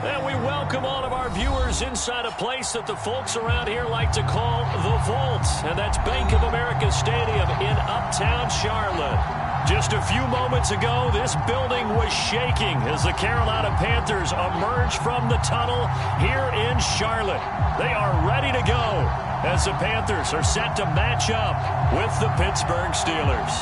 And we welcome all of our viewers inside a place that the folks around here like to call the Vault. And that's Bank of America Stadium in Uptown Charlotte. Just a few moments ago, this building was shaking as the Carolina Panthers emerged from the tunnel here in Charlotte. They are ready to go as the Panthers are set to match up with the Pittsburgh Steelers.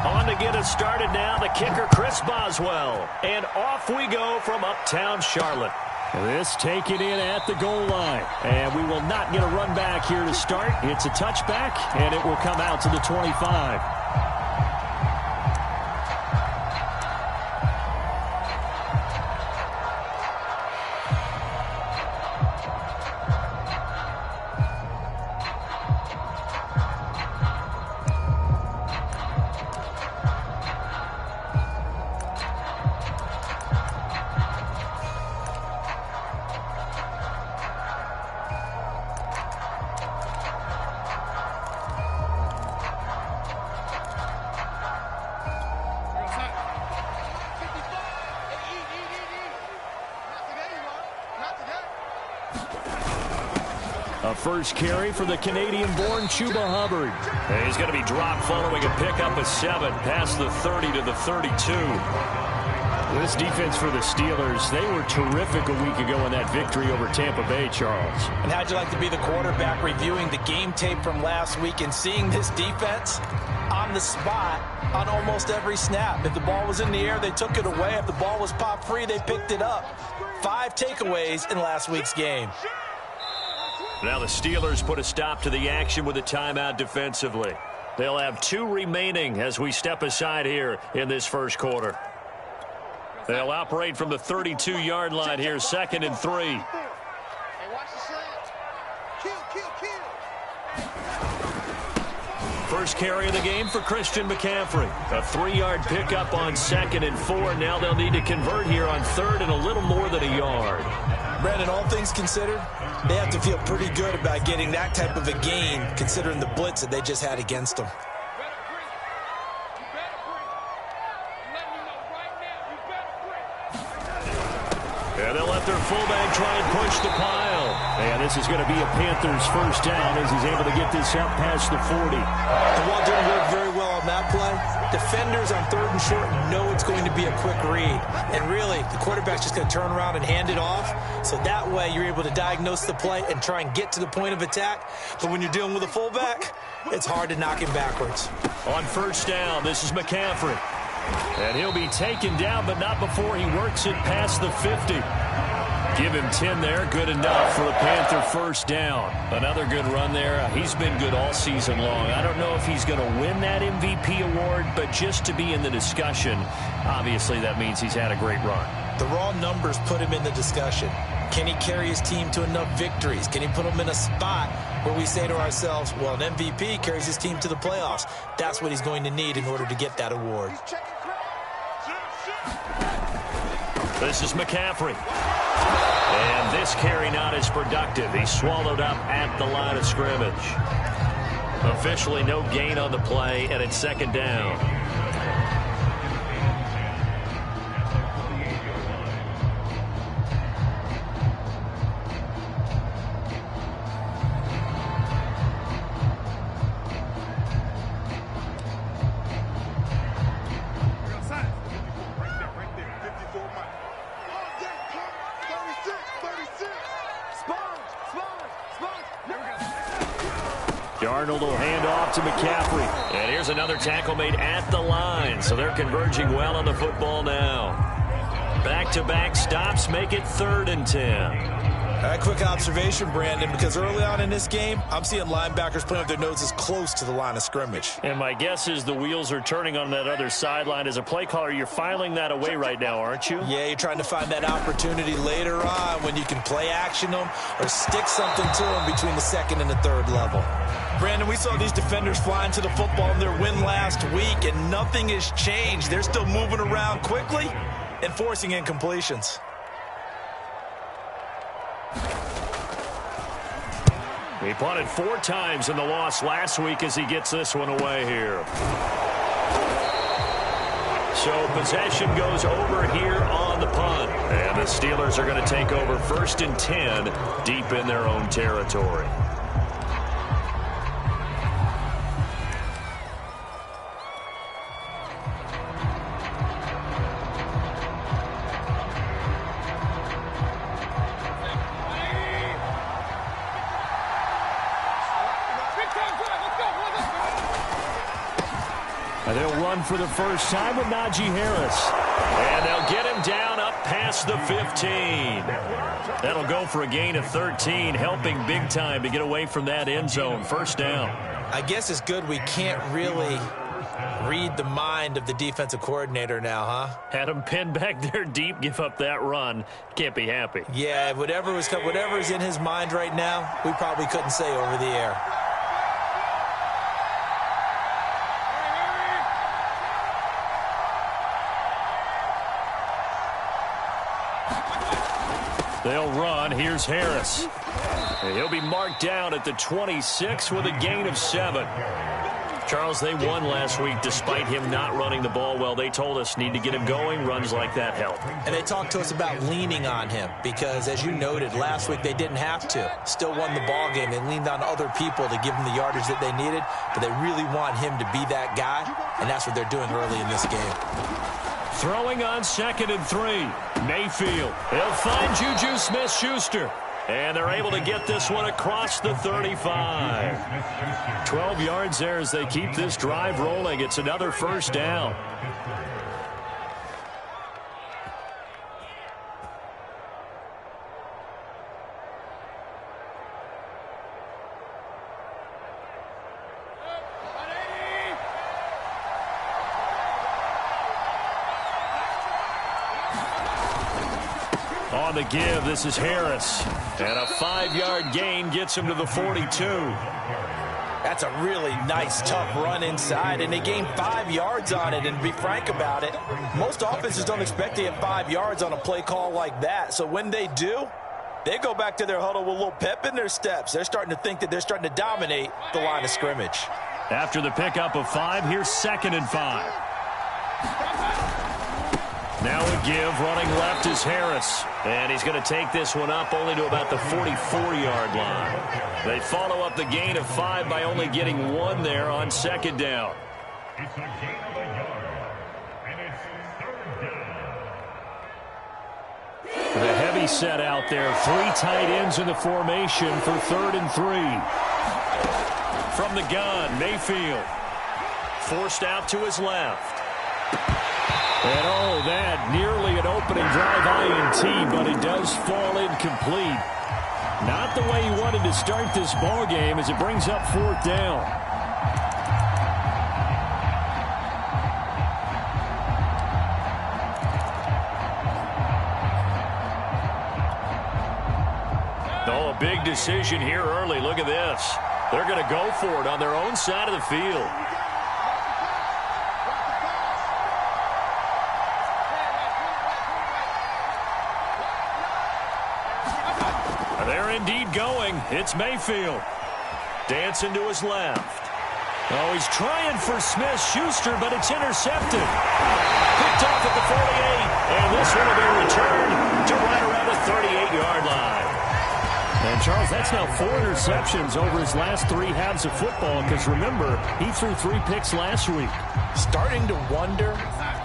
On to get us started now, the kicker, Chris Boswell. And off we go from Uptown Charlotte. This taken in at the goal line. And we will not get a run back here to start. It's a touchback, and it will come out to the 25. A first carry for the Canadian-born Chuba Hubbard. And he's going to be dropped following a pickup of 7 past the 30 to the 32. This defense for the Steelers, they were terrific a week ago in that victory over Tampa Bay, Charles. And how'd you like to be the quarterback reviewing the game tape from last week and seeing this defense on the spot on almost every snap? If the ball was in the air, they took it away. If the ball was pop free, they picked it up. 5 takeaways in last week's game. Now the Steelers put a stop to the action with a timeout defensively. They'll have 2 remaining as we step aside here in this first quarter. They'll operate from the 32-yard line here, 2nd and 3. First carry of the game for Christian McCaffrey. A 3-yard pickup on 2nd and 4. Now they'll need to convert here on 3rd and a little more than a yard. Brandon, all things considered, they have to feel pretty good about getting that type of a gain considering the blitz that they just had against them. And they'll let their fullback try and push the pile. And this is going to be a Panthers first down as he's able to get this up past the 40. The ball didn't work very well on that play. Defenders on 3rd and short know it's going to be a quick read. And really, the quarterback's just going to turn around and hand it off. So that way, you're able to diagnose the play and try and get to the point of attack. But when you're dealing with a fullback, it's hard to knock him backwards. On first down, this is McCaffrey. And he'll be taken down, but not before he works it past the 50. Give him 10 there. Good enough for a Panther first down. Another good run there. He's been good all season long. I don't know if he's going to win that MVP award, but just to be in the discussion, obviously that means he's had a great run. The raw numbers put him in the discussion. Can he carry his team to enough victories? Can he put them in a spot where we say to ourselves, well, an MVP carries his team to the playoffs. That's what he's going to need in order to get that award. This is McCaffrey. And this carry not as productive. He's swallowed up at the line of scrimmage. Officially no gain on the play, and it's 2nd down. Darnold will hand off to McCaffrey. And here's another tackle made at the line. So they're converging well on the football now. Back-to-back stops make it 3rd and 10. A quick observation, Brandon, because early on in this game, I'm seeing linebackers playing with their noses close to the line of scrimmage. And my guess is the wheels are turning on that other sideline. As a play caller, you're filing that away right now, aren't you? Yeah, you're trying to find that opportunity later on when you can play action them or stick something to them between the 2nd and the 3rd level. Brandon, we saw these defenders flying to the football in their win last week, and nothing has changed. They're still moving around quickly and forcing incompletions. He punted 4 times in the loss last week as he gets this one away here. So possession goes over here on the punt. And the Steelers are going to take over 1st and 10 deep in their own territory. They'll run for the first time with Najee Harris. And they'll get him down up past the 15. That'll go for a gain of 13, helping big time to get away from that end zone. 1st down. I guess it's good we can't really read the mind of the defensive coordinator now, huh? Had him pinned back there deep, give up that run. Can't be happy. Yeah, whatever is in his mind right now, we probably couldn't say over the air. They'll run. Here's Harris. And he'll be marked down at the 26 with a gain of 7. Charles, they won last week despite him not running the ball well. They told us need to get him going. Runs like that help. And they talked to us about leaning on him because, as you noted, last week they didn't have to. Still won the ball game. They leaned on other people to give them the yardage that they needed, but they really want him to be that guy, and that's what they're doing early in this game. Throwing on 2nd and 3. Mayfield. He'll find Juju Smith-Schuster. And they're able to get this one across the 35. 12 yards there as they keep this drive rolling. It's another 1st down. On the give, this is Harris. And a 5-yard gain gets him to the 42. That's a really nice, tough run inside, and they gained 5 yards on it. And to be frank about it, most offenses don't expect to get 5 yards on a play call like that. So when they do, they go back to their huddle with a little pep in their steps. They're starting to think that they're starting to dominate the line of scrimmage. After the pickup of 5, here's 2nd and 5. Now a give, running left is Harris. And he's going to take this one up only to about the 44-yard line. They follow up the gain of 5 by only getting 1 there on 2nd down. It's a gain of 1 yard, and it's 3rd down. The heavy set out there. 3 tight ends in the formation for 3rd and 3. From the gun, Mayfield. Forced out to his left. And oh, that nearly an opening drive INT, but it does fall incomplete. Not the way he wanted to start this ball game as it brings up 4th down. Oh, a big decision here early. Look at this. They're going to go for it on their own side of the field. They're indeed going. It's Mayfield. Dancing to his left. Oh, he's trying for Smith-Schuster, but it's intercepted. Picked off at the 48, and this one will be returned to right around the 38-yard line. And, Charles, that's now 4 interceptions over his last 3 halves of football, because, remember, he threw 3 picks last week. Starting to wonder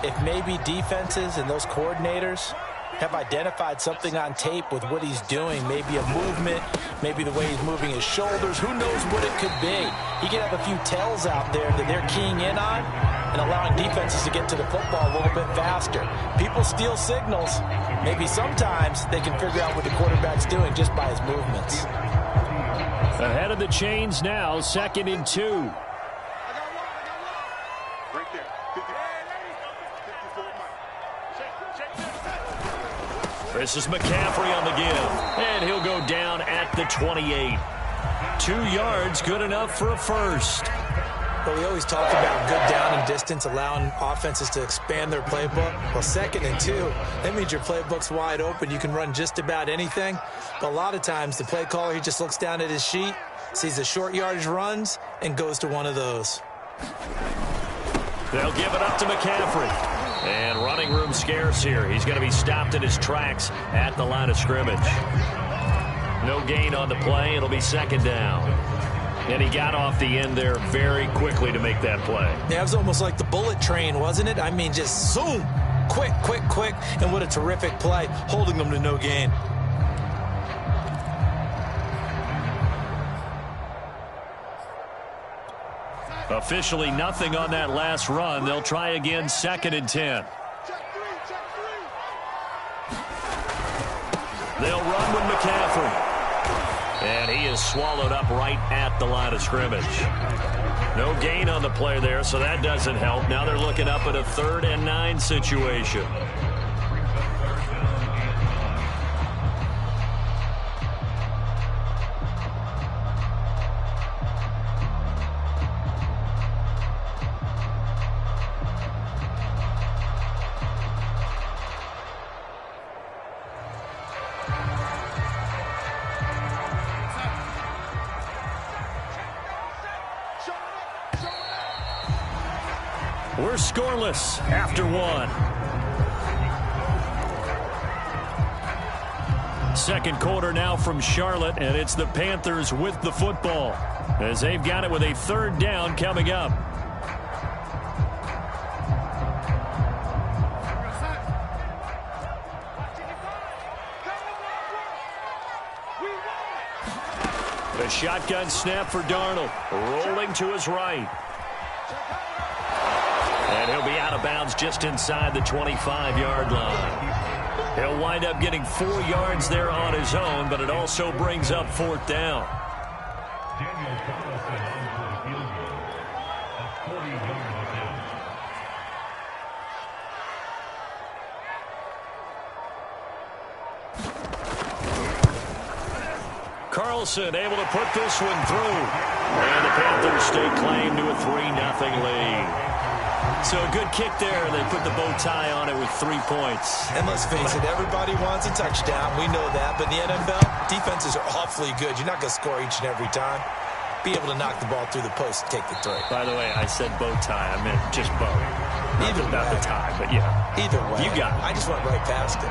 if maybe defenses and those coordinators have identified something on tape with what he's doing. Maybe a movement, maybe the way he's moving his shoulders. Who knows what it could be? He could have a few tells out there that they're keying in on and allowing defenses to get to the football a little bit faster. People steal signals. Maybe sometimes they can figure out what the quarterback's doing just by his movements. Ahead of the chains now, 2nd and 2. This is McCaffrey on the give, and he'll go down at the 28. 2 yards, good enough for a first. Well, we always talk about good down and distance, allowing offenses to expand their playbook. Well, 2nd and 2, that means your playbook's wide open. You can run just about anything. But a lot of times, the play caller, he just looks down at his sheet, sees the short yardage runs, and goes to one of those. They'll give it up to McCaffrey. And running room scarce here. He's going to be stopped in his tracks at the line of scrimmage. No gain on the play. It'll be second down. And he got off the end there very quickly to make that play. Yeah, it was almost like the bullet train, wasn't it? I mean, just zoom. Quick, quick, quick. And what a terrific play, holding them to no gain. Officially nothing on that last run. They'll try again, 2nd and 10. They'll run with McCaffrey. And he is swallowed up right at the line of scrimmage. No gain on the play there, so that doesn't help. Now they're looking up at a 3rd and 9 situation. We're scoreless after 1. Second quarter now from Charlotte, and it's the Panthers with the football as they've got it with a 3rd down coming up. The shotgun snap for Darnold, rolling to his right. And he'll be out of bounds just inside the 25-yard line. He'll wind up getting 4 yards there on his own, but it also brings up 4th down. Carlson able to put this one through. And the Panthers stake claim to a 3-0 lead. So a good kick there. They put the bow tie on it with 3 points. And let's face it, everybody wants a touchdown. We know that. But in the NFL, defenses are awfully good. You're not going to score each and every time. Be able to knock the ball through the post and take the 3. By the way, I said bow tie. I meant just bow. Not the tie, but yeah. Either way. You got it. I just went right past it.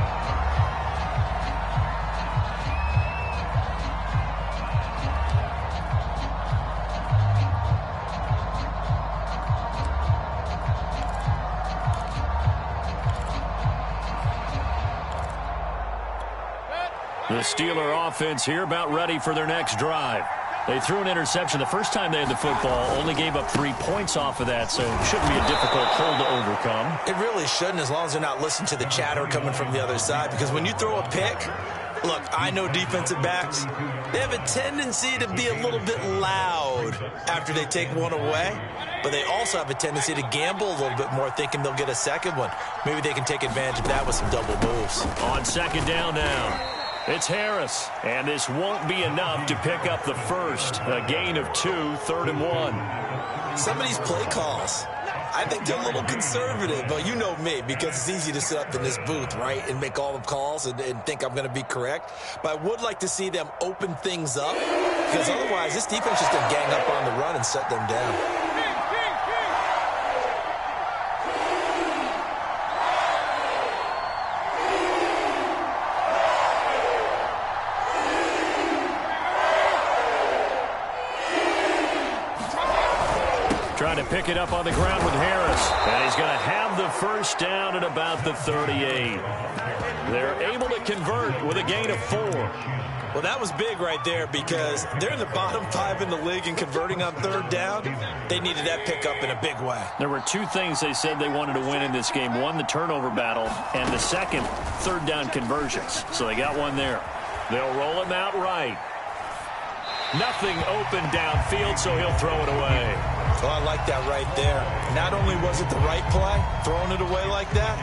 The Steeler offense here about ready for their next drive. They threw an interception the first time they had the football, only gave up 3 points off of that, so it shouldn't be a difficult hole to overcome. It really shouldn't, as long as they're not listening to the chatter coming from the other side, because when you throw a pick, look, I know defensive backs, they have a tendency to be a little bit loud after they take one away, but they also have a tendency to gamble a little bit more, thinking they'll get a second one. Maybe they can take advantage of that with some double moves. On 2nd down now. It's Harris, and this won't be enough to pick up the first. A gain of 2, 3rd and 1. Some of these play calls, I think they're a little conservative, but you know me, because it's easy to sit up in this booth, right, and make all the calls and think I'm going to be correct. But I would like to see them open things up, because otherwise this defense is going to gang up on the run and shut them down. Trying to pick it up on the ground with Harris. And he's going to have the first down at about the 38. They're able to convert with a gain of 4. Well, that was big right there, because they're in the bottom 5 in the league and converting on 3rd down. They needed that pickup in a big way. There were 2 things they said they wanted to win in this game. One, the turnover battle, and the second, 3rd down conversions. So they got one there. They'll roll him out right. Nothing open downfield, so he'll throw it away. Oh, I like that right there. Not only was it the right play, throwing it away like that,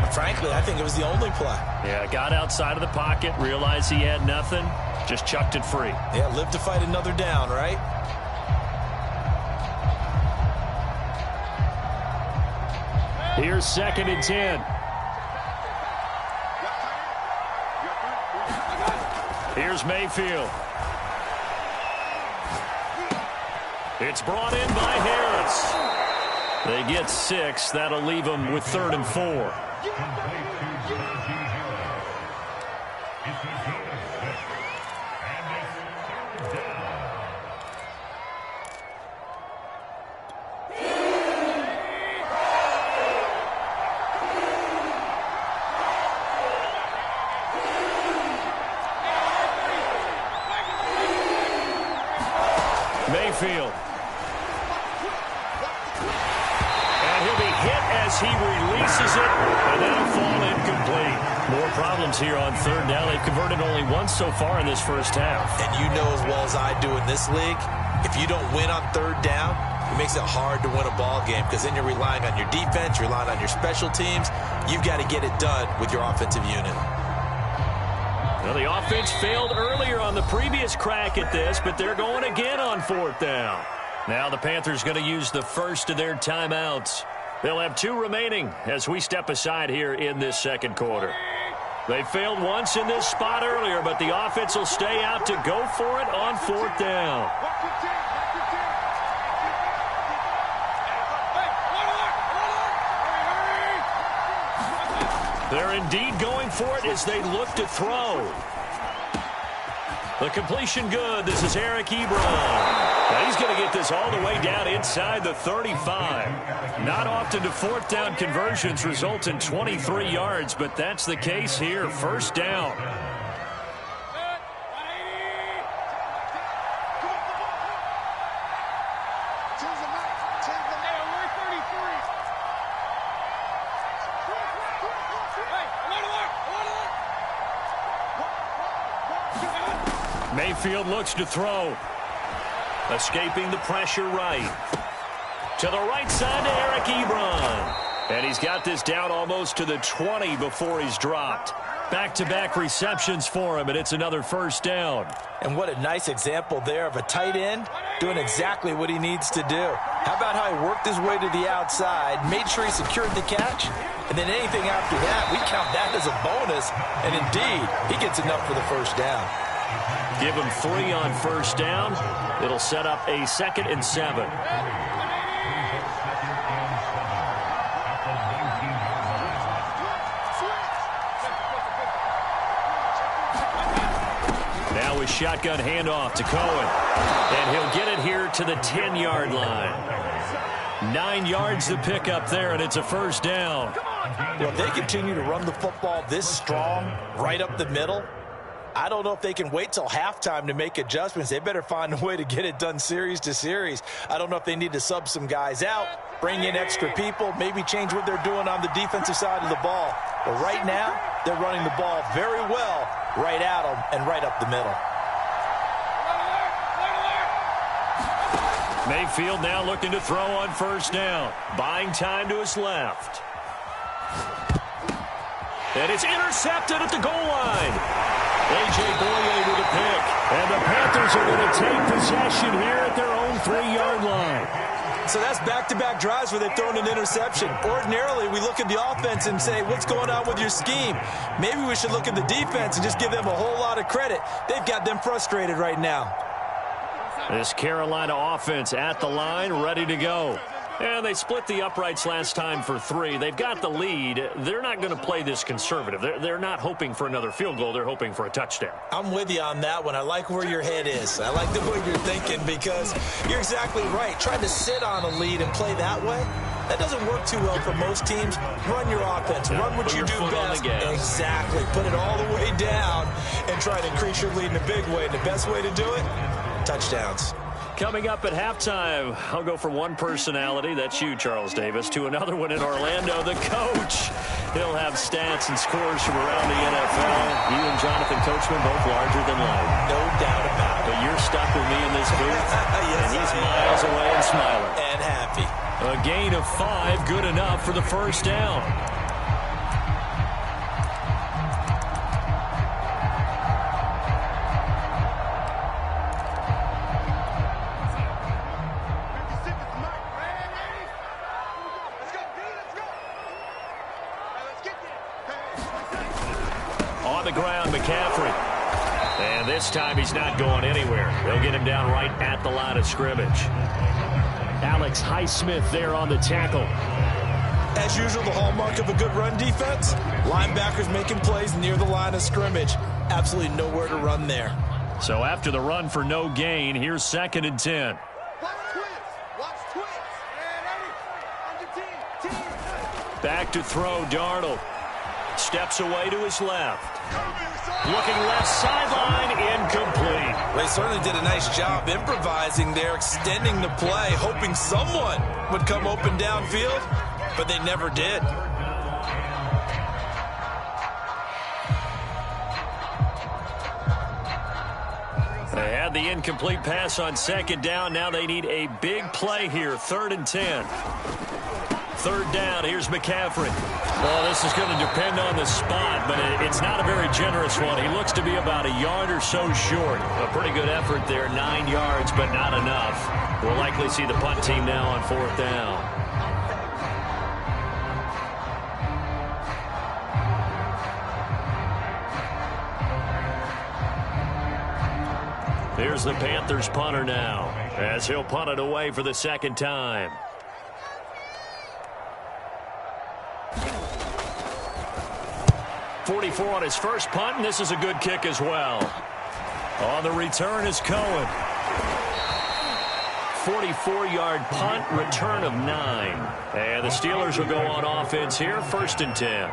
but frankly, I think it was the only play. Yeah, got outside of the pocket, realized he had nothing, just chucked it free. Yeah, live to fight another down, right? Here's 2nd and 10. Here's Mayfield. It's brought in by Harris. They get 6. That'll leave them with 3rd and 4. Mayfield. And he'll be hit as he releases it, and that'll fall incomplete. More problems here on 3rd down. They've converted only once so far in this first half. And you know as well as I do in this league, if you don't win on 3rd down, it makes it hard to win a ball game because then you're relying on your defense, you're relying on your special teams. You've got to get it done with your offensive unit. Well, the offense failed earlier on the previous crack at this, but they're going again on 4th down. Now the Panthers going to use the first of their timeouts. They'll have 2 remaining as we step aside here in this second quarter. They failed once in this spot earlier, but the offense will stay out to go for it on 4th down. They're indeed going for it as they look to throw. The completion good. This is Eric Ebron. Now he's going to get this all the way down inside the 35. Not often do 4th down conversions result in 23 yards, but that's the case here. 1st down. Mayfield looks to throw. Escaping the pressure right. To the right side to Eric Ebron. And he's got this down almost to the 20 before he's dropped. Back-to-back receptions for him, and it's another 1st down. And what a nice example there of a tight end doing exactly what he needs to do. How about how he worked his way to the outside, made sure he secured the catch, and then anything after that, we count that as a bonus. And indeed, he gets enough for the 1st down. Give him 3 on 1st down. It'll set up a 2nd and 7. Now a shotgun handoff to Cohen. And he'll get it here to the 10-yard line. 9 yards to pick up there, and it's a 1st down. Well, if they continue to run the football this strong, right up the middle, I don't know if they can wait till halftime to make adjustments. They better find a way to get it done series to series. I don't know if they need to sub some guys out, bring in extra people, maybe change what they're doing on the defensive side of the ball. But right now, they're running the ball very well right at them and right up the middle. Mayfield now looking to throw on 1st down. Buying time to his left. And it's intercepted at the goal line. A.J. Boye with a pick. And the Panthers are going to take possession here at their own 3-yard line. So that's back-to-back drives where they've thrown an interception. Ordinarily, we look at the offense and say, what's going on with your scheme? Maybe we should look at the defense and just give them a whole lot of credit. They've got them frustrated right now. This Carolina offense at the line, ready to go. And they split the uprights last time for 3. They've got the lead. They're not going to play this conservative. They're not hoping for another field goal. They're hoping for a touchdown. I'm with you on that one. I like where your head is. I like the way you're thinking because you're exactly right. Trying to sit on a lead and play that way, that doesn't work too well for most teams. Run your offense. Run what you do best. Exactly. Put it all the way down and try to increase your lead in a big way. And the best way to do it, touchdowns. Coming up at halftime, I'll go from one personality, that's you, Charles Davis, to another one in Orlando, the coach. He'll have stats and scores from around the NFL. You and Jonathan Coachman both larger than life. No doubt about it. But you're stuck with me in this booth, yes, and he's miles away and smiling. And happy. A gain of 5, good enough for the 1st down. On the ground, McCaffrey. And this time he's not going anywhere. They'll get him down right at the line of scrimmage. Alex Highsmith there on the tackle. As usual, the hallmark of a good run defense, linebackers making plays near the line of scrimmage. Absolutely nowhere to run there. So after the run for no gain, here's 2nd and 10. Back to throw, Darnold. Steps away to his left. Looking left sideline, incomplete. They certainly did a nice job improvising there, extending the play, hoping someone would come open downfield, but they never did. They had the incomplete pass on 2nd down. Now they need a big play here, 3rd and 10. 3rd down, here's McCaffrey. Well, this is going to depend on the spot, but it's not a very generous one. He looks to be about a yard or so short. A pretty good effort there, 9 yards, but not enough. We'll likely see the punt team now on 4th down. Here's the Panthers punter now, as he'll punt it away for the 2nd time. .44 on his first punt, and this is a good kick as well. On the return is Cohen. 44-yard punt, return of 9. And the Steelers will go on offense here, 1st and 10.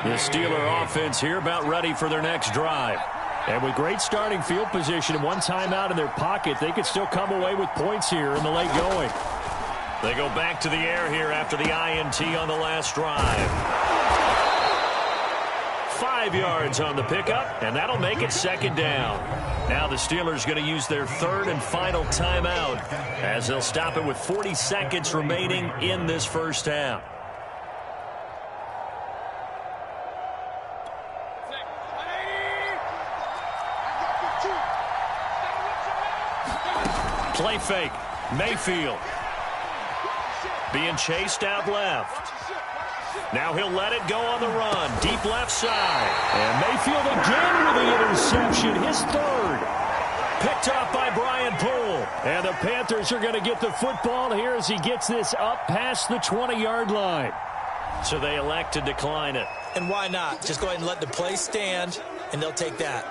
The Steeler offense here about ready for their next drive. And with great starting field position and one timeout in their pocket, they could still come away with points here in the late going. They go back to the air here after the INT on the last drive. 5 yards on the pickup, and that'll make it 2nd down. Now the Steelers going to use their 3rd and final timeout as they'll stop it with 40 seconds remaining in this first half. Play fake. Mayfield being chased out left. Now he'll let it go on the run. Deep left side. And Mayfield again with the interception. His 3rd. Picked off by Brian Poole. And the Panthers are going to get the football here as he gets this up past the 20-yard line. So they elect to decline it. And why not? Just go ahead and let the play stand, and they'll take that.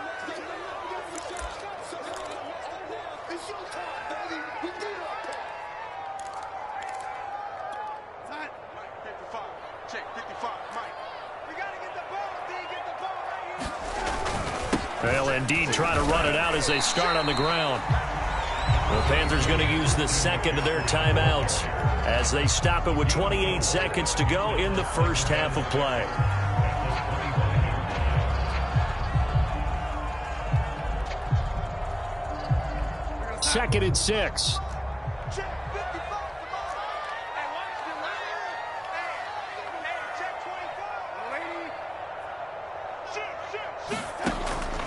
They'll indeed try to run it out as they start on the ground. The Panthers going to use the 2nd of their timeouts as they stop it with 28 seconds to go in the first half of play. Second and 6.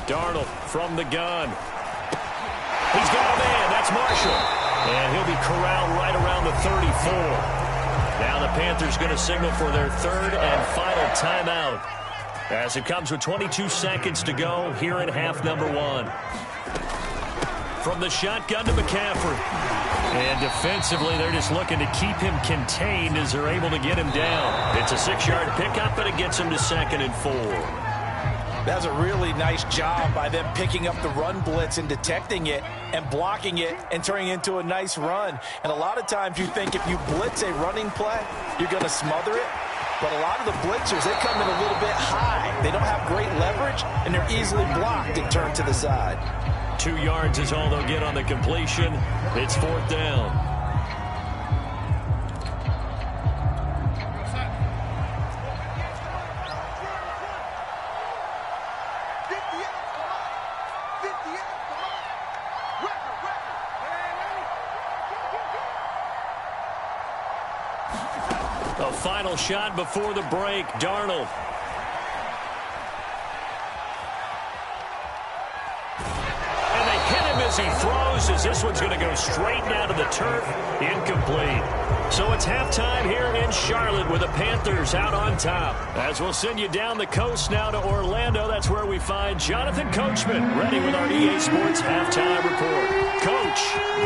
Darnold from the gun. He's got a man. That's Marshall. And he'll be corralled right around the 34. Now the Panthers going to signal for their 3rd and final timeout as it comes with 22 seconds to go here in half number 1. From the shotgun to McCaffrey. And defensively, they're just looking to keep him contained as they're able to get him down. It's a 6-yard pickup, but it gets him to 2nd and 4. That's a really nice job by them picking up the run blitz and detecting it and blocking it and turning it into a nice run. And a lot of times you think if you blitz a running play, you're going to smother it. But a lot of the blitzers, they come in a little bit high. They don't have great leverage, and they're easily blocked and turned to the side. 2 yards is all they'll get on the completion. It's 4th down. A final shot before the break. Darnold. And they hit him as he throws, as this one's going to go straight down to the turf. Incomplete. So it's halftime here in Charlotte with the Panthers out on top. As we'll send you down the coast now to Orlando, that's where we find Jonathan Coachman ready with our EA Sports halftime report. Coach,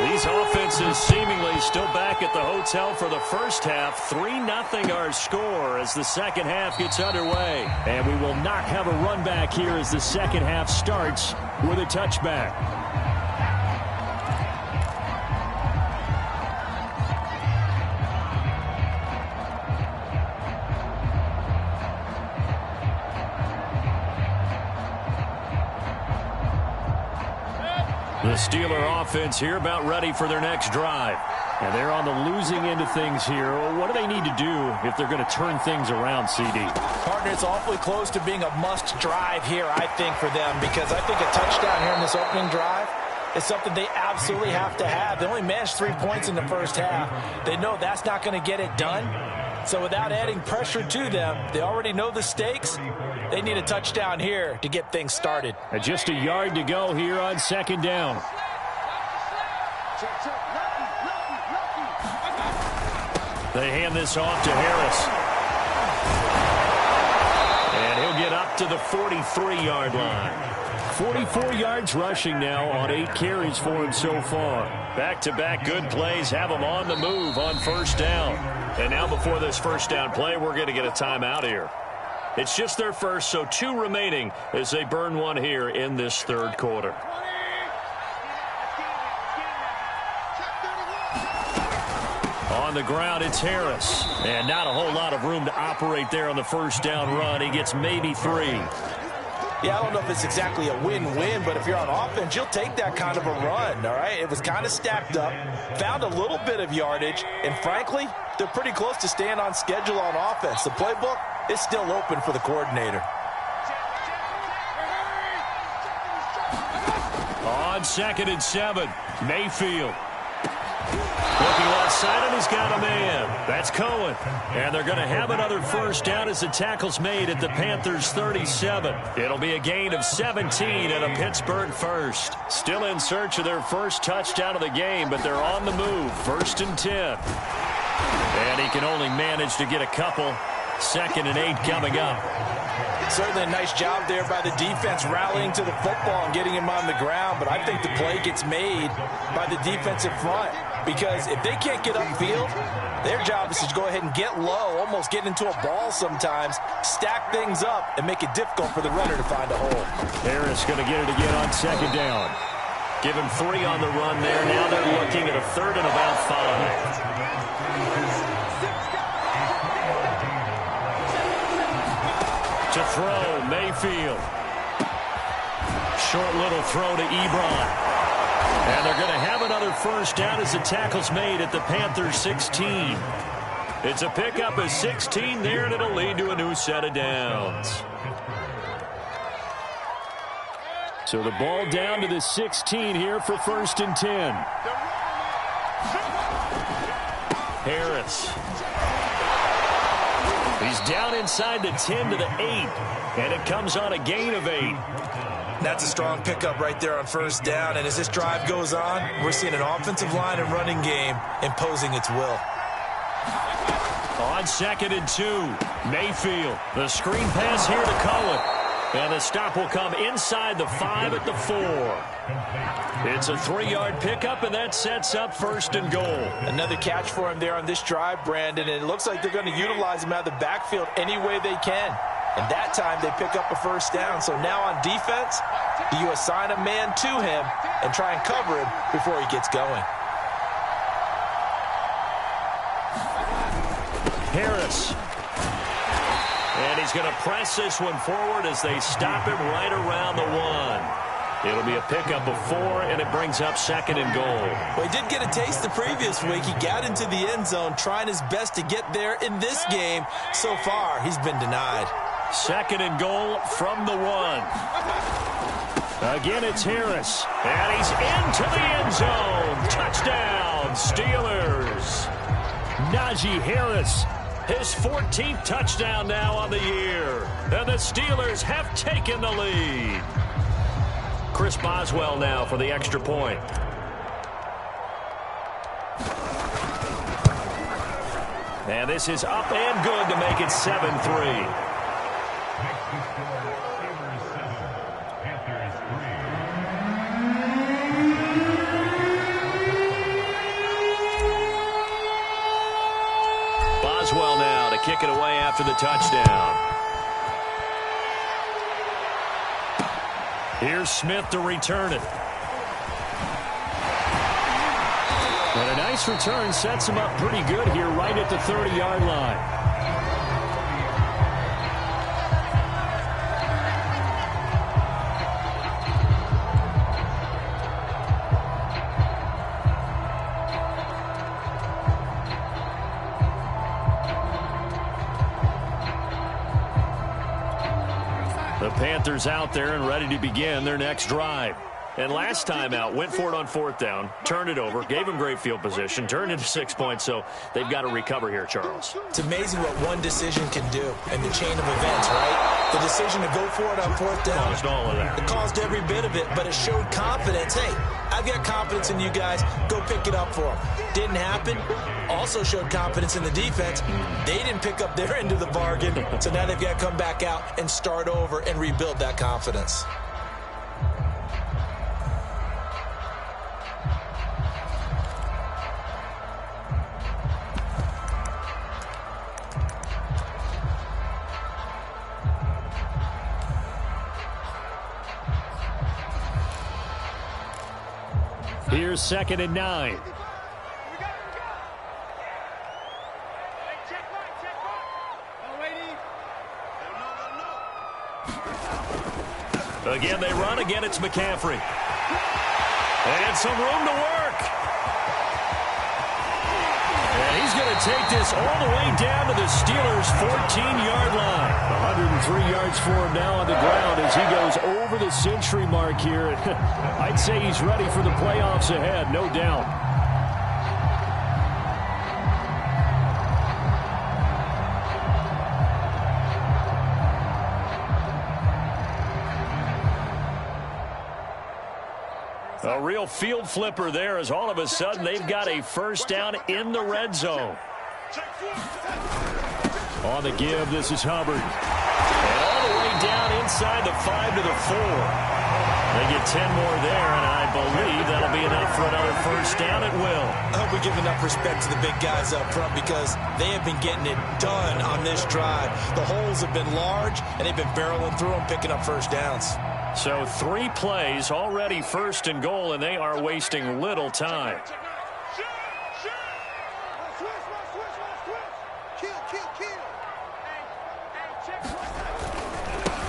these offense is seemingly still back at the hotel for the first half. 3-0 our score as the second half gets underway. And we will not have a run back here as the second half starts with a touchback. The Steeler offense here about ready for their next drive. And they're on the losing end of things here. What do they need to do if they're going to turn things around, CD? Partner, it's awfully close to being a must drive here, I think, for them, because I think a touchdown here in this opening drive is something they absolutely have to have. They only managed 3 points in the first half. They know that's not going to get it done. So without adding pressure to them, they already know the stakes. They need a touchdown here to get things started. And just a yard to go here on second down. They hand this off to Harris. And he'll get up to the 43-yard line. 44 yards rushing now on 8 carries for him so far. Back-to-back good plays have him on the move on first down. And now before this first down play, we're going to get a timeout here. It's just their first, so 2 remaining as they burn one here in this third quarter. On the ground, it's Harris. And not a whole lot of room to operate there on the first down run. He gets maybe 3. Yeah, I don't know if it's exactly a win-win, but if you're on offense, you'll take that kind of a run, all right? It was kind of stacked up, found a little bit of yardage, and frankly, they're pretty close to staying on schedule on offense. The playbook is still open for the coordinator. On 2nd and 7, Mayfield. Looking left side, and he's got a man. That's Cohen. And they're going to have another first down as the tackle's made at the Panthers' 37. It'll be a gain of 17 and a Pittsburgh first. Still in search of their first touchdown of the game, but they're on the move. 1st and 10. And he can only manage to get a couple. 2nd and 8 coming up. Certainly a nice job there by the defense rallying to the football and getting him on the ground, but I think the play gets made by the defensive front, because if they can't get upfield, their job is to go ahead and get low, almost get into a ball sometimes, stack things up, and make it difficult for the runner to find a hole. Harris going to get it again on 2nd down. Give him 3 on the run there. Now they're looking at a 3rd and about 5. To throw, Mayfield. Short little throw to Ebron. And they're going to have another first down as the tackle's made at the Panthers' 16. It's a pickup of 16 there, and it'll lead to a new set of downs. So the ball down to the 16 here for 1st and 10. Harris. He's down inside the 10 to the 8, and it comes on a gain of 8. That's a strong pickup right there on first down, and as this drive goes on, we're seeing an offensive line and running game imposing its will. On 2nd and 2, Mayfield. The screen pass here to Cohen. And the stop will come inside the 5 at the 4. It's a 3-yard pickup, and that sets up 1st and goal. Another catch for him there on this drive, Brandon, and it looks like they're going to utilize him out of the backfield any way they can. And that time they pick up a first down. So now on defense, do you assign a man to him and try and cover him before he gets going? Harris. And he's going to press this one forward as they stop him right around the 1. It'll be a pickup of 4, and it brings up 2nd and goal. Well, he did get a taste the previous week. He got into the end zone trying his best to get there in this game. So far, he's been denied. 2nd and goal from the 1. Again, it's Harris. And he's into the end zone. Touchdown, Steelers. Najee Harris. His 14th touchdown now on the year. And the Steelers have taken the lead. Chris Boswell now for the extra point. And this is up and good to make it 7-3. kick it away after the touchdown. Here's Smith to return it. And a nice return sets him up pretty good here right at the 30-yard line. The Panthers out there and ready to begin their next drive. And last time out, went for it on 4th down, turned it over, gave them great field position, turned into 6 points, so they've got to recover here, Charles. It's amazing what one decision can do in the chain of events, right? The decision to go for it on 4th down. Caused all of that. It caused every bit of it, but it showed confidence. Hey, I've got confidence in you guys. Go pick it up for them. Didn't happen. Also showed confidence in the defense. They didn't pick up their end of the bargain, so now they've got to come back out and start over and rebuild that confidence. Here's 2nd and 9. Again, they run. Again, it's McCaffrey. And some room to work. And he's going to take this all the way down to the Steelers' 14-yard line. 103 yards for him now on the ground as he goes over the century mark here. I'd say he's ready for the playoffs ahead, no doubt. A real field flipper there as all of a sudden they've got a first down in the red zone. On the give, this is Hubbard. And all the way down inside the 5 to the 4. They get 10 more there, and I believe that'll be enough for another first down at will. I hope we give enough respect to the big guys up front because they have been getting it done on this drive. The holes have been large, and they've been barreling through them, picking up first downs. So 3 plays, already 1st and goal, and they are wasting little time.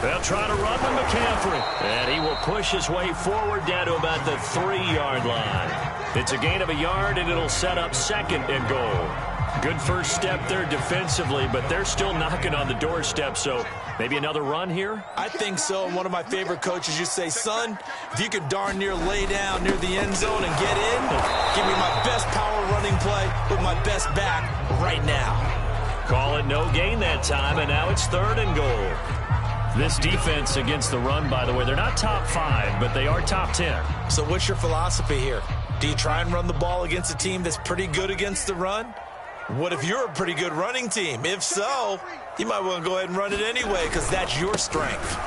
They'll try to run with McCaffrey. And he will push his way forward down to about the 3-yard line. It's a gain of a yard, and it'll set up 2nd and goal. Good first step there defensively, but they're still knocking on the doorstep, so maybe another run here? I think so. And one of my favorite coaches used to say, son, if you could darn near lay down near the end zone and get in, give me my best power running play with my best back right now. Call it no gain that time, and now it's 3rd and goal. This defense against the run, by the way, they're not top 5, but they are top 10. So what's your philosophy here? Do you try and run the ball against a team that's pretty good against the run? What if you're a pretty good running team? If so, you might want to go ahead and run it anyway because that's your strength.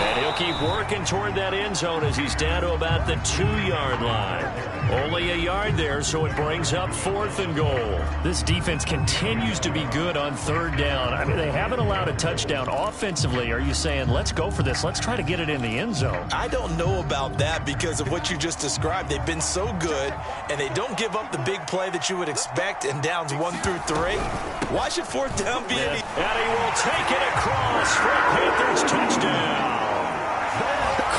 And he'll keep working toward that end zone as he's down to about the 2-yard line. Only a yard there, so it brings up 4th and goal. This defense continues to be good on 3rd down. I mean, they haven't allowed a touchdown offensively. Are you saying, let's go for this, let's try to get it in the end zone? I don't know about that because of what you just described. They've been so good, and they don't give up the big play that you would expect in downs 1 through 3. Why should 4th down be any? And he will take it across for a Panthers touchdown.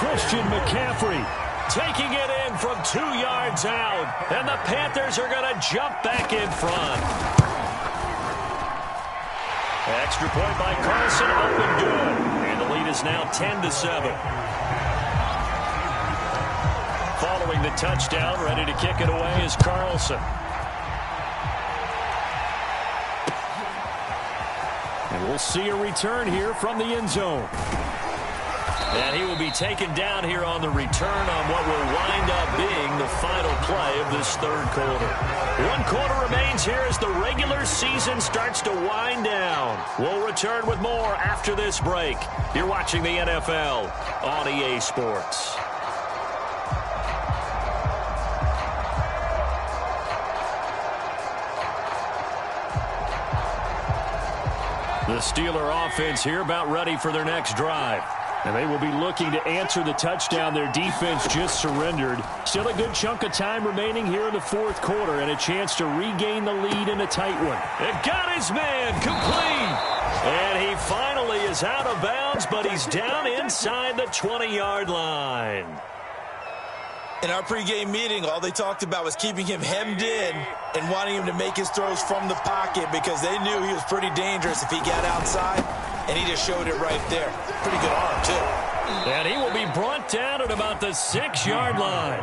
Christian McCaffrey taking it in from 2 yards out, and the Panthers are going to jump back in front. Extra point by Carson, up and good, and the lead is now 10-7. Following the touchdown, ready to kick it away is Carlson. And we'll see a return here from the end zone. And he will be taken down here on the return on what will wind up being the final play of this 3rd quarter. 1 quarter remains here as the regular season starts to wind down. We'll return with more after this break. You're watching the NFL on EA Sports. The Steeler offense here about ready for their next drive. And they will be looking to answer the touchdown their defense just surrendered. Still a good chunk of time remaining here in the fourth quarter and a chance to regain the lead in a tight one. It got his man complete. And he finally is out of bounds, but he's down inside the 20-yard line. In our pregame meeting, all they talked about was keeping him hemmed in and wanting him to make his throws from the pocket because they knew he was pretty dangerous if he got outside, and he just showed it right there. Pretty good arm, too. And he will be brought down at about the 6-yard line.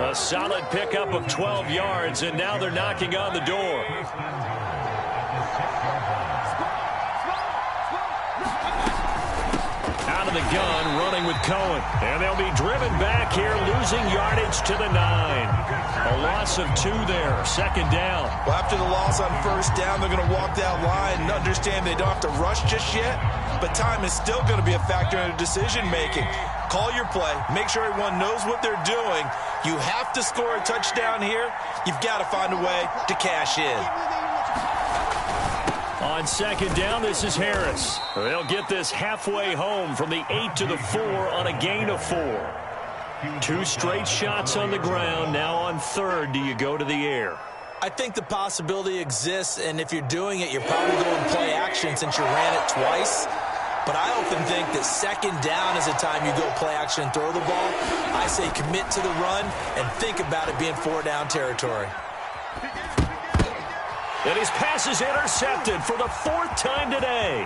A solid pickup of 12 yards, and now they're knocking on the door. Out of the gun, running with Cohen. And they'll be driven back here, losing yardage to the 9. A loss of 2 there, second down. Well, after the loss on first down, they're going to walk that line and understand they don't have to rush just yet, but time is still going to be a factor in their decision-making. Call your play. Make sure everyone knows what they're doing. You have to score a touchdown here. You've got to find a way to cash in. On second down, this is Harris. They'll get this halfway home from the 8 to the 4 on a gain of 4. 2 straight shots on the ground. Now on third, do you go to the air? I think the possibility exists, and if you're doing it, you're probably going play action since you ran it twice. But I often think that second down is the time you go play action and throw the ball. I say commit to the run and think about it being 4-down territory. And his pass is intercepted for the 4th time today.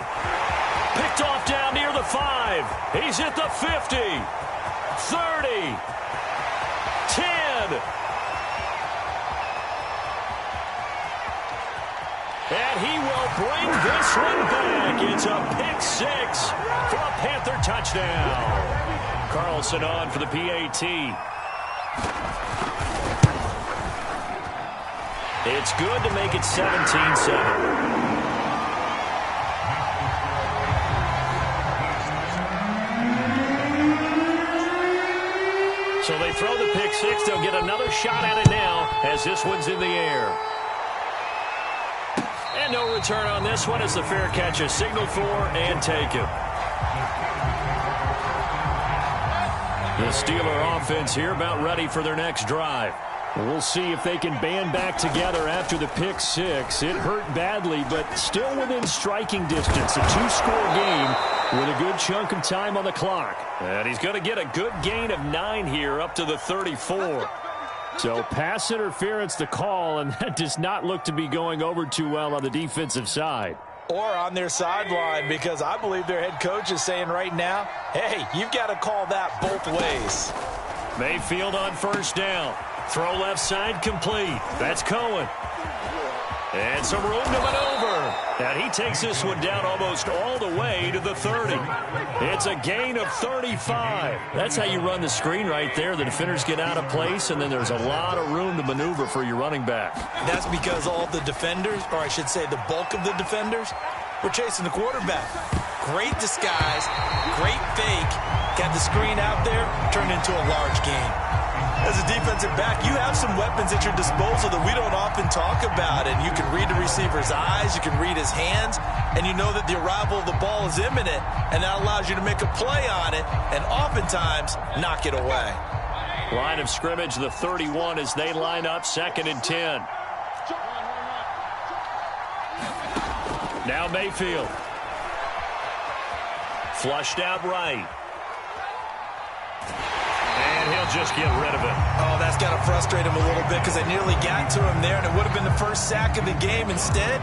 Picked off down near the 5. He's at the 50. 30. 10. And he will bring this one back. It's a pick 6 for a Panther touchdown. Carlson on for the PAT. It's good to make it 17-7. So they throw the pick 6. They'll get another shot at it now as this one's in the air. And no return on this one as the fair catch is signaled for and taken. The Steeler offense here about ready for their next drive. We'll see if they can band back together after the pick 6. It hurt badly, but still within striking distance. A 2-score game with a good chunk of time on the clock. And he's going to get a good gain of 9 here up to the 34. So pass interference to call, and that does not look to be going over too well on the defensive side. Or on their sideline, because I believe their head coach is saying right now, hey, you've got to call that both ways. Mayfield on first down. Throw left side complete. That's Cohen. And some room to maneuver. And he takes this one down almost all the way to the 30. It's a gain of 35. That's how you run the screen right there. The defenders get out of place, and then there's a lot of room to maneuver for your running back. That's because all the defenders, or I should say the bulk of the defenders, were chasing the quarterback. Great disguise, great fake. Got the screen out there, turned into a large gain. As a defensive back, you have some weapons at your disposal that we don't often talk about. And you can read the receiver's eyes, you can read his hands, and you know that the arrival of the ball is imminent, and that allows you to make a play on it and oftentimes knock it away. Line of scrimmage, the 31 as they line up, 2nd and 10. Now Mayfield. Flushed out right. And he'll just get rid of it. Oh, that's got to frustrate him a little bit because they nearly got to him there, and it would have been the first sack of the game. Instead,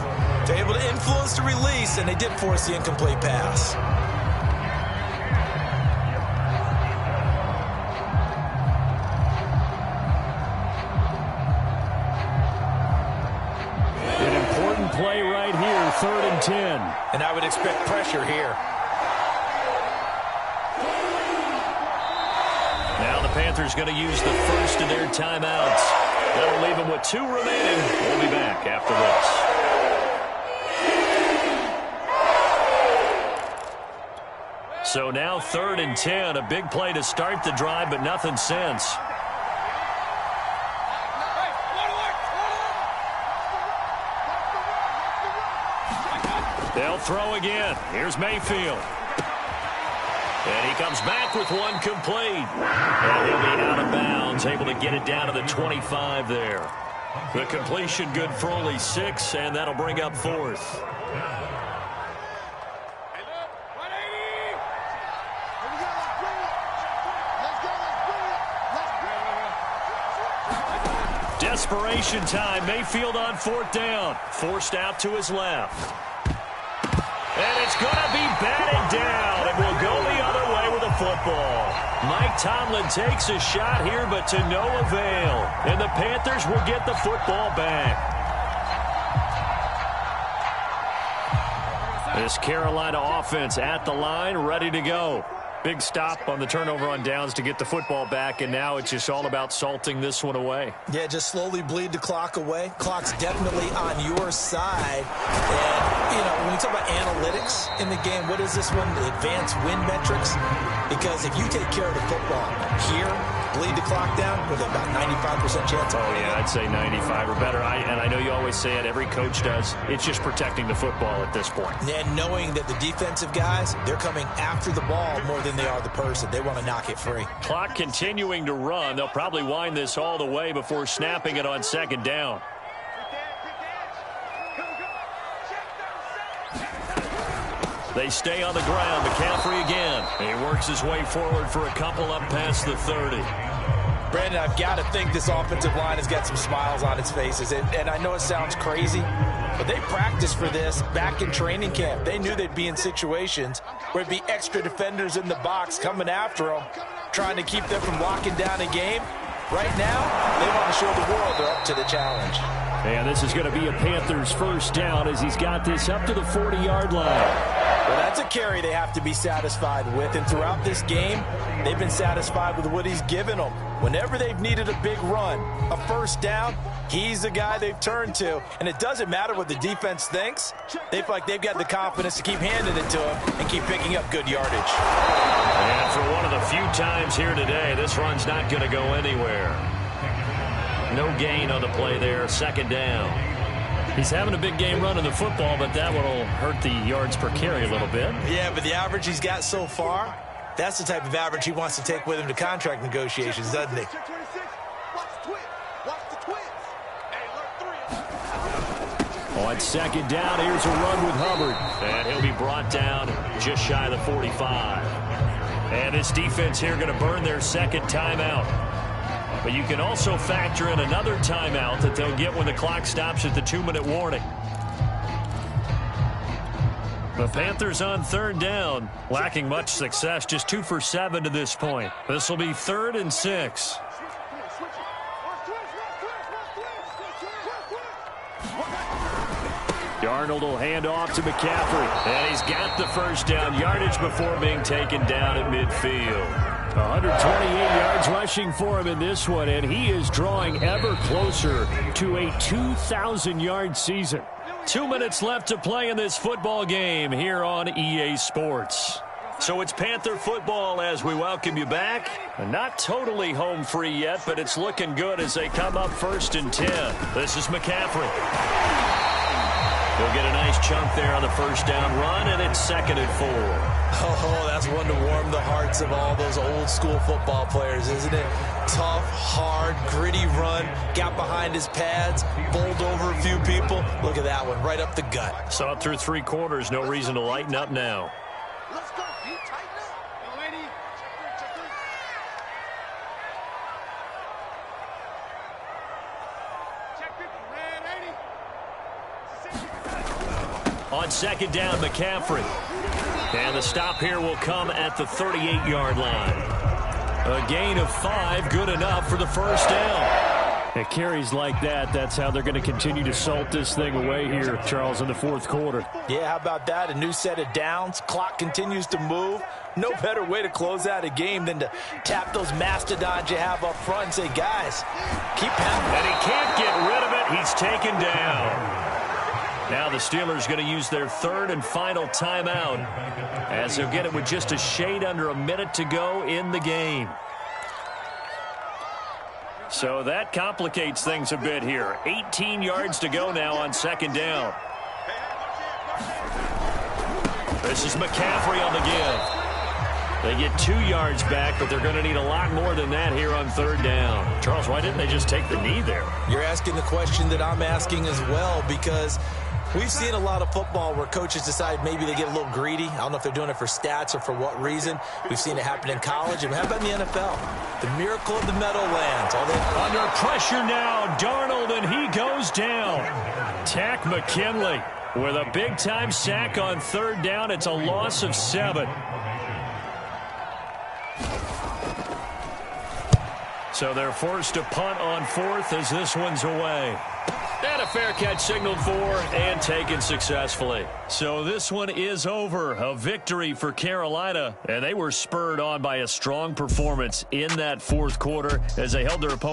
they're able to influence the release, and they did force the incomplete pass. An important play right here, 3rd and 10. And I would expect pressure here. Now the Panthers going to use the first of their timeouts. That'll leave them with 2 remaining. We'll be back after this. So now 3rd and 10. A big play to start the drive, but nothing since. They'll throw again. Here's Mayfield. And he comes back with one complete. And he'll be out of bounds, able to get it down to the 25 there. The completion good for only 6, and that'll bring up 4th. Desperation time. Mayfield on 4th down. Forced out to his left. And it's going to be batted down. It will go the other way with the football. Mike Tomlin takes a shot here, but to no avail. And the Panthers will get the football back. This Carolina offense at the line, ready to go. Big stop on the turnover on downs to get the football back, and now it's just all about salting this one away. Yeah, just slowly bleed the clock away. Clock's definitely on your side. And, you know, when you talk about analytics in the game, what is this one? The advanced win metrics? Because if you take care of the football here, bleed the clock down with about 95% chance. Oh, yeah, I'd say 95 or better. And I know you always say it, every coach does. It's just protecting the football at this point. And knowing that the defensive guys, they're coming after the ball more than they are the person. They want to knock it free. Clock continuing to run. They'll probably wind this all the way before snapping it on 2nd down. They stay on the ground. McCaffrey again. He works his way forward for a couple up past the 30. Brandon, I've got to think this offensive line has got some smiles on its faces. And I know it sounds crazy, but they practiced for this back in training camp. They knew they'd be in situations where it'd be extra defenders in the box coming after them, trying to keep them from locking down a game. Right now, they want to show the world they're up to the challenge. And this is going to be a Panthers 1st down as he's got this up to the 40-yard line. Well, that's a carry they have to be satisfied with. And throughout this game, they've been satisfied with what he's given them. Whenever they've needed a big run, a 1st down, he's the guy they've turned to. And it doesn't matter what the defense thinks. They feel like they've got the confidence to keep handing it to him and keep picking up good yardage. And for one of the few times here today, this run's not going to go anywhere. No gain on the play there, 2nd down. He's having a big game running the football, but that one will hurt the yards per carry a little bit. Yeah, but the average he's got so far, that's the type of average he wants to take with him to contract negotiations, doesn't he? On 2nd down, here's a run with Hubbard. And he'll be brought down just shy of the 45. And this defense here going to burn their 2nd timeout. But you can also factor in another timeout that they'll get when the clock stops at the 2-minute warning. The Panthers on 3rd down, lacking much success, just 2 for 7 to this point. This will be 3rd and 6. Darnold will hand off to McCaffrey. And he's got the 1st down yardage before being taken down at midfield. 128 yards rushing for him in this one, and he is drawing ever closer to a 2,000-yard season. 2 minutes left to play in this football game here on EA Sports. So it's Panther football as we welcome you back. Not totally home free yet, but it's looking good as they come up 1st and 10. This is McCaffrey. He'll get a nice chunk there on the 1st down run, and it's 2nd and 4. Oh, that's one to warm the hearts of all those old-school football players, isn't it? Tough, hard, gritty run, got behind his pads, bowled over a few people. Look at that one, right up the gut. Saw it through 3 quarters, no reason to lighten up now. Let's go, Pete, tighten up. Lady, check it, red 80. On 2nd down, McCaffrey. And the stop here will come at the 38-yard line. A gain of 5, good enough for the 1st down. It carries like that. That's how they're going to continue to salt this thing away here, Charles, in the 4th quarter. Yeah, how about that? A new set of downs. Clock continues to move. No better way to close out a game than to tap those mastodons you have up front and say, guys, keep pounding. And he can't get rid of it. He's taken down. Now the Steelers going to use their 3rd and final timeout as they'll get it with just a shade under a minute to go in the game. So that complicates things a bit here. 18 yards to go now on 2nd down. This is McCaffrey on the give. They get 2 yards back, but they're going to need a lot more than that here on third down. Charles, why didn't they just take the knee there? You're asking the question that I'm asking as well, because we've seen a lot of football where coaches decide maybe they get a little greedy. I don't know if they're doing it for stats or for what reason. We've seen it happen in college. And how about in the NFL? The miracle of the Meadowlands. Under pressure now, Darnold, and he goes down. Tack McKinley with a big-time sack on third down. It's a loss of 7. So they're forced to punt on 4th as this one's away. And a fair catch signaled for and taken successfully. So this one is over. A victory for Carolina. And they were spurred on by a strong performance in that 4th quarter as they held their opponent.